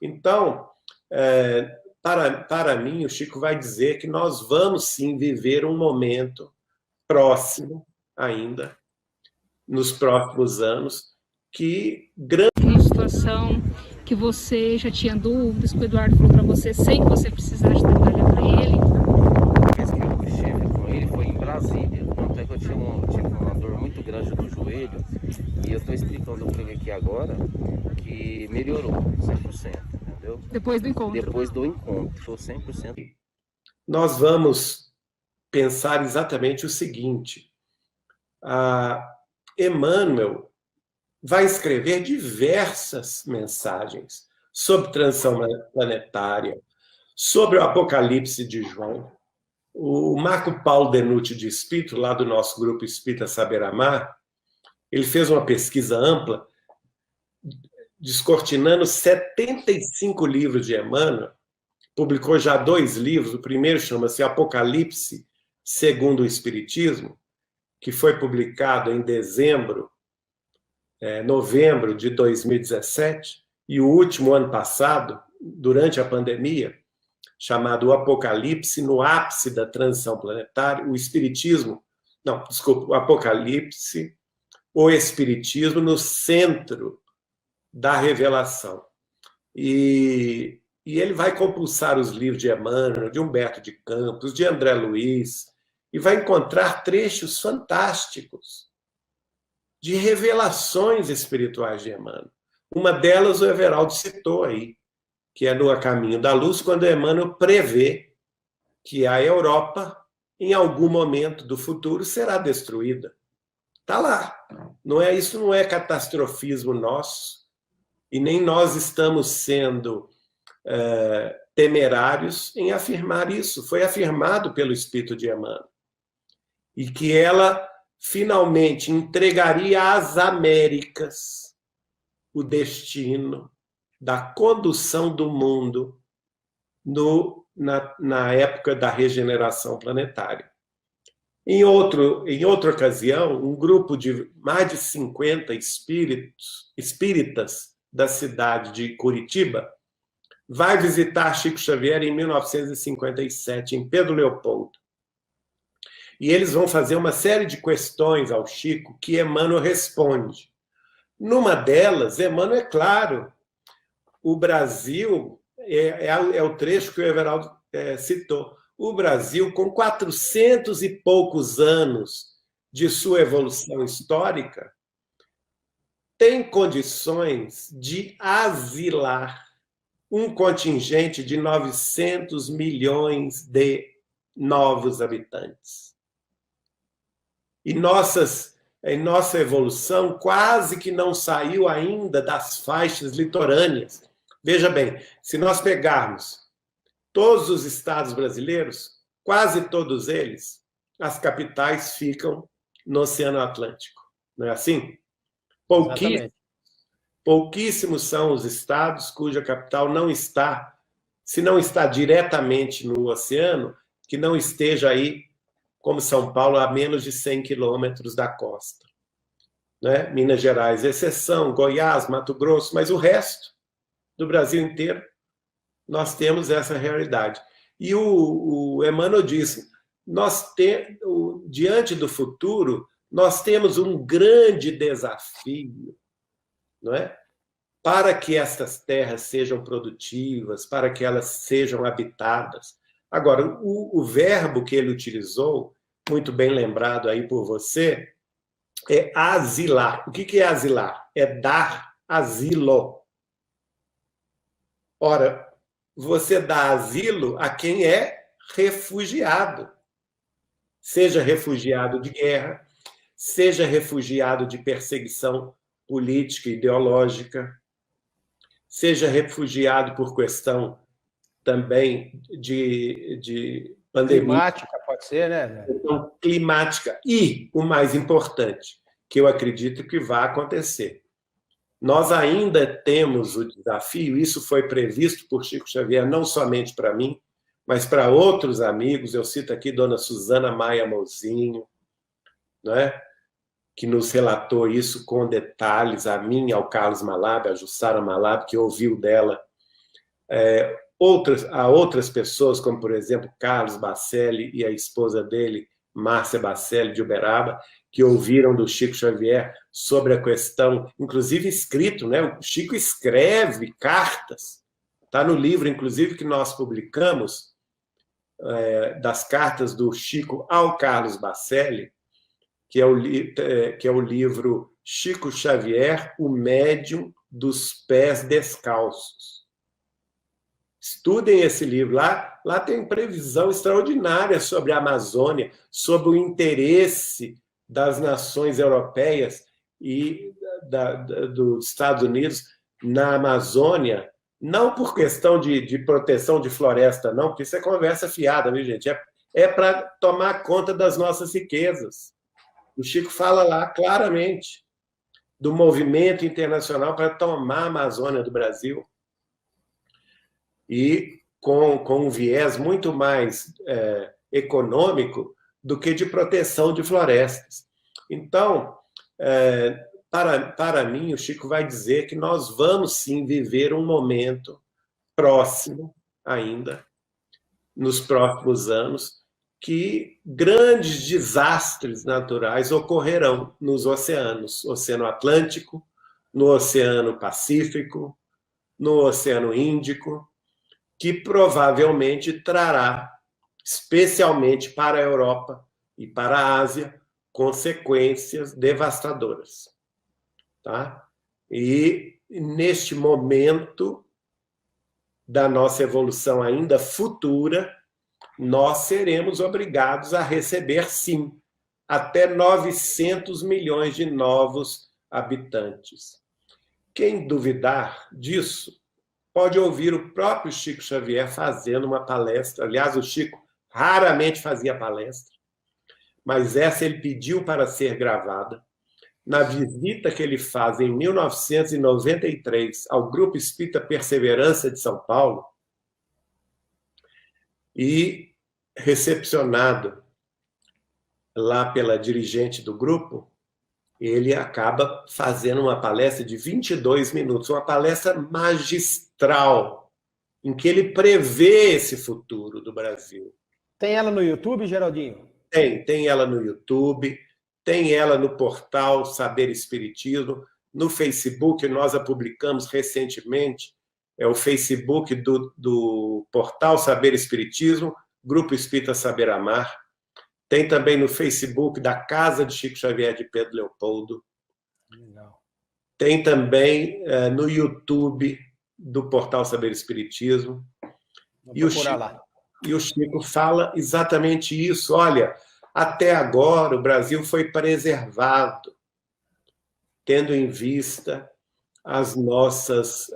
Então, para mim, o Chico vai dizer que nós vamos sim viver um momento próximo ainda, nos próximos anos, que grande... Uma situação que você já tinha dúvidas, que o Eduardo falou para você, sem que você precisasse detalhar para ele? A vez que eu estive com ele foi em Brasília, tanto é que eu tive uma dor muito grande no joelho, e eu estou explicando para ele aqui agora que melhorou 100%, entendeu? Depois do encontro. Depois do encontro, foi 100%. Nós vamos pensar exatamente o seguinte: Emmanuel vai escrever diversas mensagens sobre transição planetária, sobre o Apocalipse de João. O Marco Paulo Denucci de Espírito, lá do nosso grupo Espírita Saber Amar, ele fez uma pesquisa ampla, descortinando 75 livros de Emmanuel, publicou já 2 livros, o primeiro chama-se Apocalipse segundo o Espiritismo, que foi publicado em novembro de 2017, e o último, ano passado, durante a pandemia, chamado O Apocalipse no ápice da transição planetária, o Espiritismo, não, desculpa, o Apocalipse, o Espiritismo no centro da revelação. E ele vai compulsar os livros de Emmanuel, de Humberto de Campos, de André Luiz, e vai encontrar trechos fantásticos de revelações espirituais de Emmanuel. Uma delas o Everaldo citou aí, que é no A Caminho da Luz, quando Emmanuel prevê que a Europa, em algum momento do futuro, será destruída. Está lá. Isso não é catastrofismo nosso, e nem nós estamos sendo temerários em afirmar isso. Foi afirmado pelo Espírito de Emmanuel. E que ela finalmente entregaria às Américas o destino da condução do mundo na época da regeneração planetária. Em outra ocasião, um grupo de mais de 50 espíritas da cidade de Curitiba vai visitar Chico Xavier em 1957, em Pedro Leopoldo. E eles vão fazer uma série de questões ao Chico que Emmanuel responde. Numa delas, Emmanuel é claro, o Brasil, é o trecho que o Everaldo citou, o Brasil, com 400 e poucos anos de sua evolução histórica, tem condições de asilar um contingente de 900 milhões de novos habitantes. E nossa evolução quase que não saiu ainda das faixas litorâneas. Veja bem, se nós pegarmos todos os estados brasileiros, quase todos eles, as capitais ficam no Oceano Atlântico. Não é assim? Pouquíssimos são os estados cuja capital não está, se não está diretamente no oceano, que não esteja aí, como São Paulo, a menos de 100 quilômetros da costa. Né? Minas Gerais, exceção, Goiás, Mato Grosso, mas o resto do Brasil inteiro, nós temos essa realidade. E o Emmanuel disse, diante do futuro, nós temos um grande desafio, não é? Para que estas terras sejam produtivas, para que elas sejam habitadas. Agora, o verbo que ele utilizou, muito bem lembrado aí por você, é asilar. O que é asilar? É dar asilo. Ora, você dá asilo a quem é refugiado. Seja refugiado de guerra, seja refugiado de perseguição política, ideológica, seja refugiado por questão também de pandemia. Climática, pode ser, né? Climática. E, o mais importante, que eu acredito que vai acontecer. Nós ainda temos o desafio, isso foi previsto por Chico Xavier, não somente para mim, mas para outros amigos. Eu cito aqui Dona Susana Maia Mozinho, não é? Que nos relatou isso com detalhes, a mim, ao Carlos Malab, a Jussara Malab, que ouviu dela Há outras pessoas, como, por exemplo, Carlos Bacelli e a esposa dele, Márcia Bacelli, de Uberaba, que ouviram do Chico Xavier sobre a questão, inclusive escrito, né? O Chico escreve cartas. Está no livro, inclusive, que nós publicamos, das cartas do Chico ao Carlos Bacelli, que é o livro Chico Xavier, o médium dos pés descalços. Estudem esse livro. Lá tem previsão extraordinária sobre a Amazônia, sobre o interesse das nações europeias e dos Estados Unidos na Amazônia, não por questão de proteção de floresta, não, porque isso é conversa fiada, viu, gente? É para tomar conta das nossas riquezas. O Chico fala lá claramente do movimento internacional para tomar a Amazônia do Brasil. E com um viés muito mais econômico do que de proteção de florestas. Então, para mim, o Chico vai dizer que nós vamos sim viver um momento próximo ainda, nos próximos anos, que grandes desastres naturais ocorrerão nos oceanos, Oceano Atlântico, no Oceano Pacífico, no Oceano Índico, que provavelmente trará, especialmente para a Europa e para a Ásia, consequências devastadoras. Tá? E neste momento da nossa evolução ainda futura, nós seremos obrigados a receber, sim, até 900 milhões de novos habitantes. Quem duvidar disso, pode ouvir o próprio Chico Xavier fazendo uma palestra. Aliás, o Chico raramente fazia palestra, mas essa ele pediu para ser gravada. Na visita que ele faz em 1993 ao Grupo Espírita Perseverança de São Paulo, e recepcionado lá pela dirigente do grupo, ele acaba fazendo uma palestra de 22 minutos, uma palestra magistral, em que ele prevê esse futuro do Brasil. Tem ela no YouTube, Geraldinho? Tem ela no YouTube, tem ela no portal Saber Espiritismo, no Facebook, nós a publicamos recentemente, é o Facebook do portal Saber Espiritismo, Grupo Espírita Saber Amar. Tem também no Facebook da Casa de Chico Xavier de Pedro Leopoldo. Legal. Tem também no YouTube do portal Saber Espiritismo. E o Chico fala exatamente isso. Olha, até agora o Brasil foi preservado, tendo em vista as nossas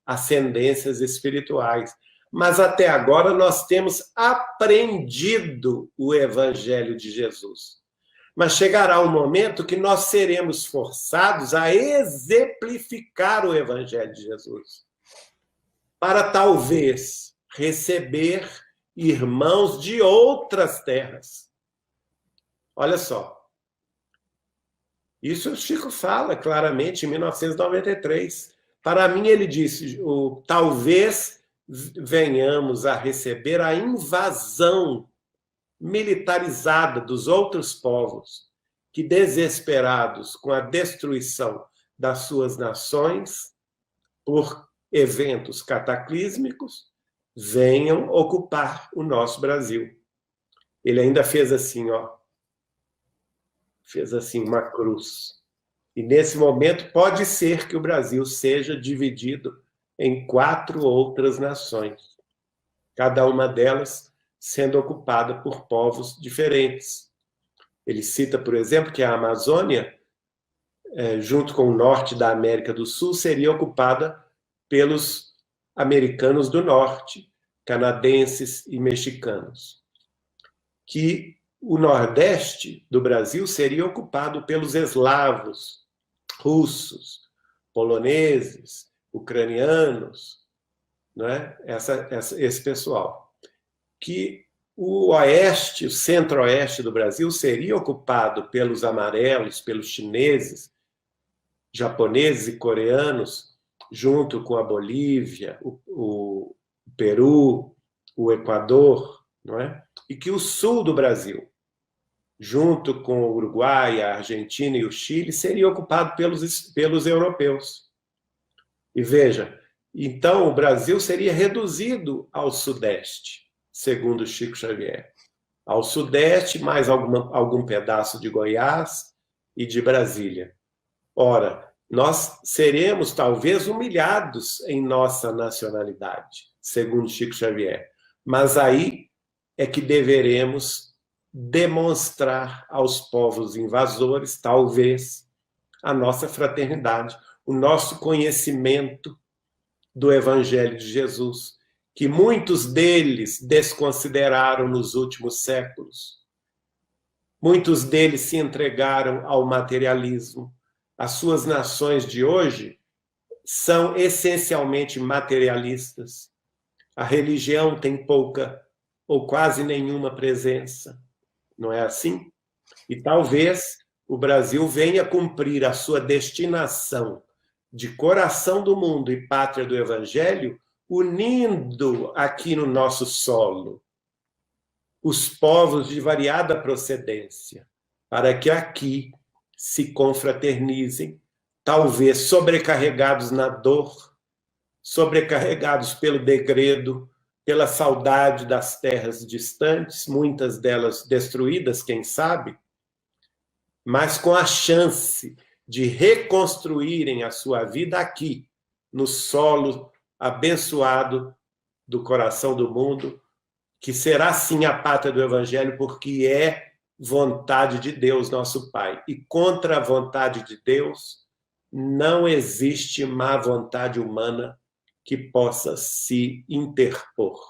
ascendências espirituais. Mas até agora nós temos aprendido o Evangelho de Jesus. Mas chegará um momento que nós seremos forçados a exemplificar o Evangelho de Jesus, para talvez receber irmãos de outras terras. Olha só. Isso o Chico fala claramente em 1993. Para mim, ele disse, talvez venhamos a receber a invasão militarizada dos outros povos que, desesperados com a destruição das suas nações por eventos cataclísmicos, venham ocupar o nosso Brasil. Ele ainda fez assim, ó. Fez assim uma cruz. E nesse momento pode ser que o Brasil seja dividido em 4 outras nações, cada uma delas sendo ocupada por povos diferentes. Ele cita, por exemplo, que a Amazônia, junto com o norte da América do Sul, seria ocupada pelos americanos do norte, canadenses e mexicanos. Que o nordeste do Brasil seria ocupado pelos eslavos, russos, poloneses, ucranianos, não é? Esse pessoal. Que o oeste, o centro-oeste do Brasil seria ocupado pelos amarelos, pelos chineses, japoneses e coreanos, junto com a Bolívia, o Peru, o Equador, não é? E que o sul do Brasil, junto com o Uruguai, a Argentina e o Chile, seria ocupado pelos europeus. E veja, então o Brasil seria reduzido ao sudeste, segundo Chico Xavier. Ao sudeste, mais algum pedaço de Goiás e de Brasília. Ora, nós seremos talvez humilhados em nossa nacionalidade, segundo Chico Xavier. Mas aí é que deveremos demonstrar aos povos invasores, talvez, a nossa fraternidade, o nosso conhecimento do Evangelho de Jesus, que muitos deles desconsideraram nos últimos séculos. Muitos deles se entregaram ao materialismo. As suas nações de hoje são essencialmente materialistas. A religião tem pouca ou quase nenhuma presença. Não é assim? E talvez o Brasil venha cumprir a sua destinação de coração do mundo e pátria do Evangelho, unindo aqui no nosso solo os povos de variada procedência, para que aqui se confraternizem, talvez sobrecarregados na dor, sobrecarregados pelo degredo, pela saudade das terras distantes, muitas delas destruídas, quem sabe, mas com a chance de reconstruírem a sua vida aqui, no solo abençoado do coração do mundo, que será sim a pátria do Evangelho, porque é vontade de Deus, nosso Pai. E contra a vontade de Deus, não existe má vontade humana que possa se interpor.